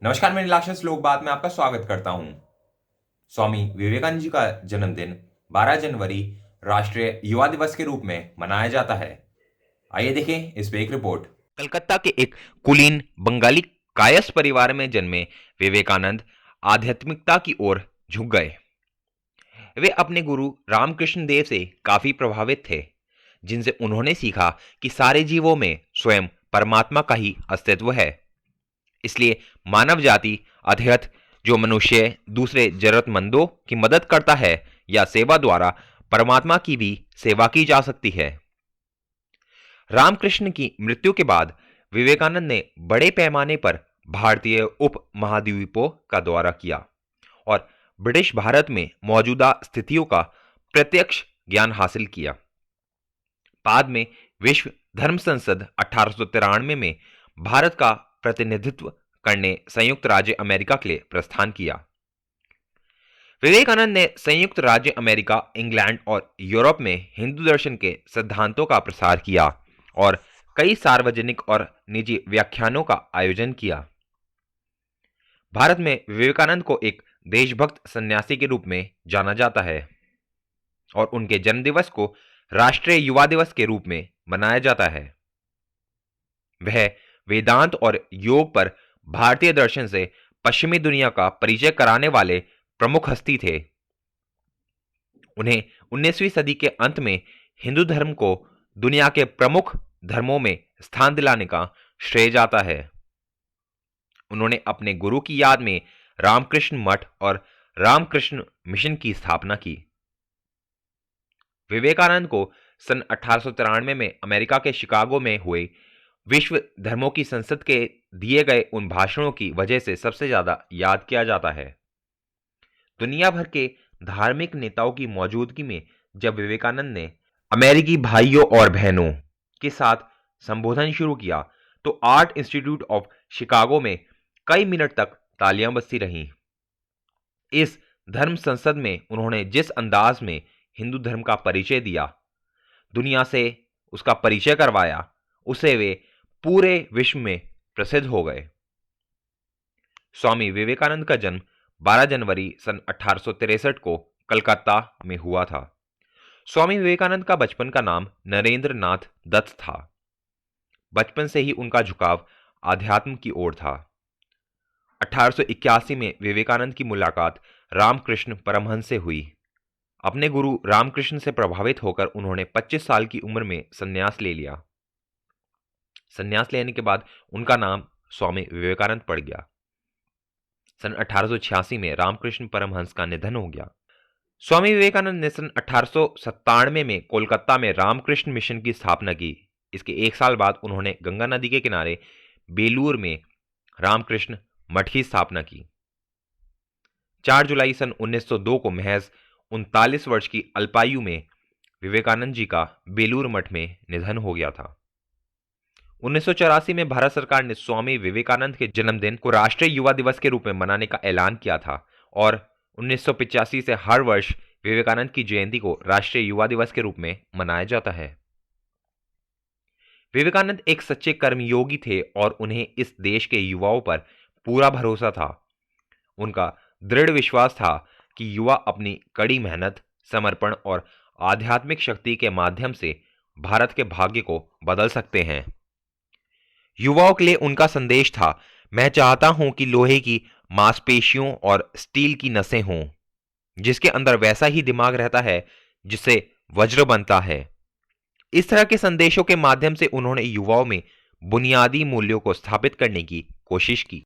नमस्कार, मैं नीलाक्षर श्लोक बात में आपका स्वागत करता हूं। स्वामी विवेकानंद जी का जन्मदिन 12 जनवरी राष्ट्रीय युवा दिवस के रूप में मनाया जाता है। आइए देखें इस पे एक रिपोर्ट। कलकत्ता के एक कुलीन बंगाली कायस्थ परिवार में जन्मे विवेकानंद आध्यात्मिकता की ओर झुक गए। वे अपने गुरु रामकृष्ण देव से काफी प्रभावित थे, जिनसे उन्होंने सीखा कि सारे जीवों में स्वयं परमात्मा का ही अस्तित्व है। इसलिए मानव जाति अध्यथ जो मनुष्य दूसरे जरूरतमंदों की मदद करता है या सेवा द्वारा परमात्मा की भी सेवा की जा सकती है। रामकृष्ण की मृत्यु के बाद विवेकानंद ने बड़े पैमाने पर भारतीय उप महाद्वीपों का दौरा किया और ब्रिटिश भारत में मौजूदा स्थितियों का प्रत्यक्ष ज्ञान हासिल किया। बाद में विश्व धर्म संसद 1893 में भारत का प्रतिनिधित्व करने संयुक्त राज्य अमेरिका के लिए प्रस्थान किया। विवेकानंद ने संयुक्त राज्य अमेरिका, इंग्लैंड और यूरोप में हिंदू दर्शन के सिद्धांतों का प्रसार किया और कई सार्वजनिक और निजी व्याख्यानों का आयोजन किया। भारत में विवेकानंद को एक देशभक्त सन्यासी के रूप में जाना जाता है और उनके जन्मदिवस को राष्ट्रीय युवा दिवस के रूप में मनाया जाता है। वह वेदांत और योग पर भारतीय दर्शन से पश्चिमी दुनिया का परिचय कराने वाले प्रमुख हस्ती थे। उन्हें 19वीं सदी के अंत में हिंदू धर्म को दुनिया के प्रमुख धर्मों में स्थान दिलाने का श्रेय जाता है। उन्होंने अपने गुरु की याद में रामकृष्ण मठ और रामकृष्ण मिशन की स्थापना की। विवेकानंद को सन 1893 में अमेरिका के शिकागो में हुए विश्व धर्मों की संसद के दिए गए उन भाषणों की वजह से सबसे ज्यादा याद किया जाता है। दुनिया भर के धार्मिक नेताओं की मौजूदगी में जब विवेकानंद ने अमेरिकी भाइयों और बहनों के साथ संबोधन शुरू किया तो आर्ट इंस्टीट्यूट ऑफ शिकागो में कई मिनट तक तालियां बजती रहीं। इस धर्म संसद में उन्होंने जिस अंदाज में हिंदू धर्म का परिचय दिया, दुनिया से उसका परिचय करवाया, उसे वे पूरे विश्व में प्रसिद्ध हो गए। स्वामी विवेकानंद का जन्म 12 जनवरी सन 1863 को कलकत्ता में हुआ था। स्वामी विवेकानंद का बचपन का नाम नरेंद्र नाथ दत्त था। बचपन से ही उनका झुकाव आध्यात्म की ओर था। 1881 में विवेकानंद की मुलाकात रामकृष्ण परमहंस से हुई। अपने गुरु रामकृष्ण से प्रभावित होकर उन्होंने 25 साल की उम्र में संन्यास ले लिया। संन्यास लेने के बाद उनका नाम स्वामी विवेकानंद पड़ गया। सन 1886 में रामकृष्ण परमहंस का निधन हो गया। स्वामी विवेकानंद ने सन 1897 में कोलकाता में रामकृष्ण मिशन की स्थापना की। इसके एक साल बाद उन्होंने गंगा नदी के किनारे बेलूर में रामकृष्ण मठ की स्थापना की। 4 जुलाई सन 1902 को महज 39 वर्ष की अल्पायु में विवेकानंद जी का बेलूर मठ में निधन हो गया था। 1984 में भारत सरकार ने स्वामी विवेकानंद के जन्मदिन को राष्ट्रीय युवा दिवस के रूप में मनाने का ऐलान किया था और 1985 से हर वर्ष विवेकानंद की जयंती को राष्ट्रीय युवा दिवस के रूप में मनाया जाता है। विवेकानंद एक सच्चे कर्मयोगी थे और उन्हें इस देश के युवाओं पर पूरा भरोसा था। उनका दृढ़ विश्वास था कि युवा अपनी कड़ी मेहनत, समर्पण और आध्यात्मिक शक्ति के माध्यम से भारत के भाग्य को बदल सकते हैं। युवाओं के लिए उनका संदेश था, मैं चाहता हूं कि लोहे की मांसपेशियों और स्टील की नसें हों, जिसके अंदर वैसा ही दिमाग रहता है जिससे वज्र बनता है। इस तरह के संदेशों के माध्यम से उन्होंने युवाओं में बुनियादी मूल्यों को स्थापित करने की कोशिश की।